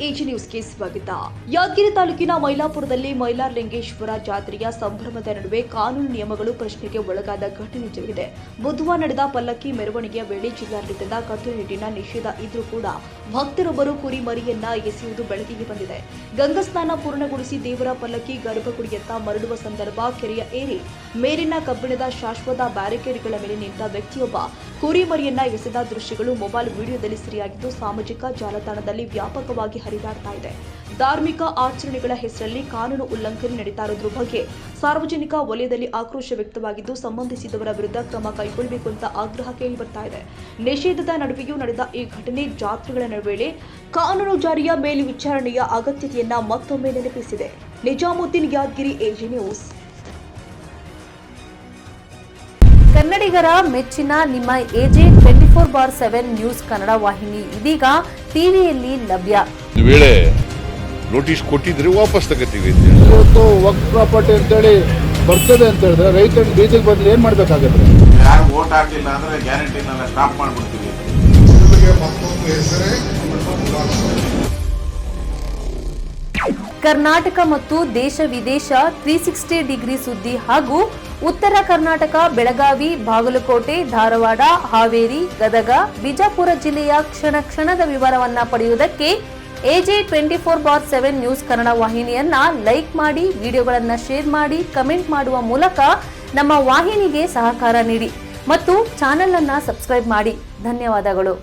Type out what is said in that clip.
AG ನ್ಯೂಸ್ಗೆ ಸ್ವಾಗತ. ಯಾದಗಿರಿ ತಾಲೂಕಿನ ಮೈಲಾಪುರದಲ್ಲಿ ಮೈಲಾರಲಿಂಗೇಶ್ವರ ಜಾತ್ರೆಯ ಸಂಭ್ರಮದ ನಡುವೆ ಕಾನೂನು ನಿಯಮಗಳು ಪ್ರಶ್ನೆಗೆ ಒಳಗಾದ ಘಟನೆ ಜರುಗಿದೆ. ಬುಧವಾರ ನಡೆದ ಪಲ್ಲಕ್ಕಿ ಮೆರವಣಿಗೆಯ ವೇಳೆ ಜಿಲ್ಲಾಡಳಿತದ ಕಟ್ಟುನಿಟ್ಟಿನ ನಿಷೇಧ ಇದ್ರೂ ಕೂಡ ಭಕ್ತರೊಬ್ಬರು ಕುರಿ ಮರಿಯನ್ನ ಎಸೆಯುವುದು ಬೆಳಕಿಗೆ ಬಂದಿದೆ. ಗಂಗಾ ಸ್ನಾನ ಪೂರ್ಣಗೊಳಿಸಿ ದೇವರ ಪಲ್ಲಕ್ಕಿ ಗರ್ಭಗುಡಿಯತ್ತ ಮರಳುವ ಸಂದರ್ಭ ಕೆರೆಯ ಏರಿ ಮೇಲಿನ ಕಬ್ಬಿಣದ ಶಾಶ್ವತ ಬ್ಯಾರಿಕೇಡ್ಗಳ ಮೇಲೆ ನಿಂತ ವ್ಯಕ್ತಿಯೊಬ್ಬ ಕುರಿ ಮರಿಯನ್ನ ಎಸೆದ ದೃಶ್ಯಗಳು ಮೊಬೈಲ್ ವಿಡಿಯೋದಲ್ಲಿ ಸೆರೆಯಾಗಿದ್ದು ಸಾಮಾಜಿಕ ಜಾಲತಾಣದಲ್ಲಿ ವ್ಯಾಪಕವಾಗಿ ಹರಿದಾಡ್ತಾ ಇದೆ. ಧಾರ್ಮಿಕ ಆಚರಣೆಗಳ ಹೆಸರಲ್ಲಿ ಕಾನೂನು ಉಲ್ಲಂಘನೆ ನಡೀತಾ ಇರೋದ್ರ ಬಗ್ಗೆ ಸಾರ್ವಜನಿಕ ವಲಯದಲ್ಲಿ ಆಕ್ರೋಶ ವ್ಯಕ್ತವಾಗಿದ್ದು ಸಂಬಂಧಿಸಿದವರ ವಿರುದ್ಧ ಕ್ರಮ ಕೈಗೊಳ್ಳಬೇಕು ಅಂತ ಆಗ್ರಹ ಕೇಳಿ ಬರ್ತಾ ಇದೆ. ನಿಷೇಧದ ನಡುವೆಯೂ ನಡೆದ ಈ ಘಟನೆ ಜಾತ್ರೆಗಳ ವೇಳೆ ಕಾನೂನು ಜಾರಿಯ ಮೇಲ್ವಿಚಾರಣೆಯ ಅಗತ್ಯತೆಯನ್ನ ಮತ್ತೊಮ್ಮೆ ನೆನಪಿಸಿದೆ. Nizamuddin, Yadagiri, AG news. ಕನ್ನಡಿಗರ ಮೆಚ್ಚಿನ ನಿಮ್ಮ ಎಜೆ 24/7 ನ್ಯೂಸ್ ಕನ್ನಡ ವಾಹಿನಿ ಇದೀಗ ಟಿವಿಯಲ್ಲಿ ಲಭ್ಯ. ವೇಳೆ ನೋಟಿಸ್ ಕೊಟ್ಟಿದ್ರೆ ವಾಪಸ್ ತಗೋತೀವಿ. ಇವತ್ತು ವಕ್ಫ್ ಪ್ರಾಪರ್ಟಿ ಅಂತೇಳಿ ಬರ್ತದೆ ಅಂತ ಹೇಳಿದ್ರೆ ರೈತರು ಬೀದಿಗೆ ಬದಲು ಏನ್ ಮಾಡ್ಬೇಕಾಗುತ್ತೆ? ಯಾರು ವೋಟ್ ಹಾಕಿಲ್ಲ ಅಂದ್ರೆ ಗ್ಯಾರಂಟಿನೆಲ್ಲ ಸ್ಟಾಪ್ ಮಾಡ್ಬಿಡ್ತೀವಿ. ಕರ್ನಾಟಕ ಮತ್ತು ದೇಶ ವಿದೇಶ 360 ಡಿಗ್ರಿ ಸುದ್ದಿ ಹಾಗೂ ಉತ್ತರ ಕರ್ನಾಟಕ, ಬೆಳಗಾವಿ, ಬಾಗಲಕೋಟೆ, ಧಾರವಾಡ, ಹಾವೇರಿ, ಗದಗ, ಬಿಜಾಪುರ ಜಿಲ್ಲೆಯ ಕ್ಷಣ ಕ್ಷಣದ ವಿವರವನ್ನ ಪಡೆಯುವುದಕ್ಕೆ ಎಜೆ 24/7 ನ್ಯೂಸ್ ಕನ್ನಡ ವಾಹಿನಿಯನ್ನ ಲೈಕ್ ಮಾಡಿ, ವಿಡಿಯೋಗಳನ್ನ ಶೇರ್ ಮಾಡಿ, ಕಮೆಂಟ್ ಮಾಡುವ ಮೂಲಕ ನಮ್ಮ ವಾಹಿನಿಗೆ ಸಹಕಾರ ನೀಡಿ ಮತ್ತು ಚಾನೆಲ್ ಅನ್ನ ಸಬ್ಸ್ಕ್ರೈಬ್ ಮಾಡಿ. ಧನ್ಯವಾದಗಳು.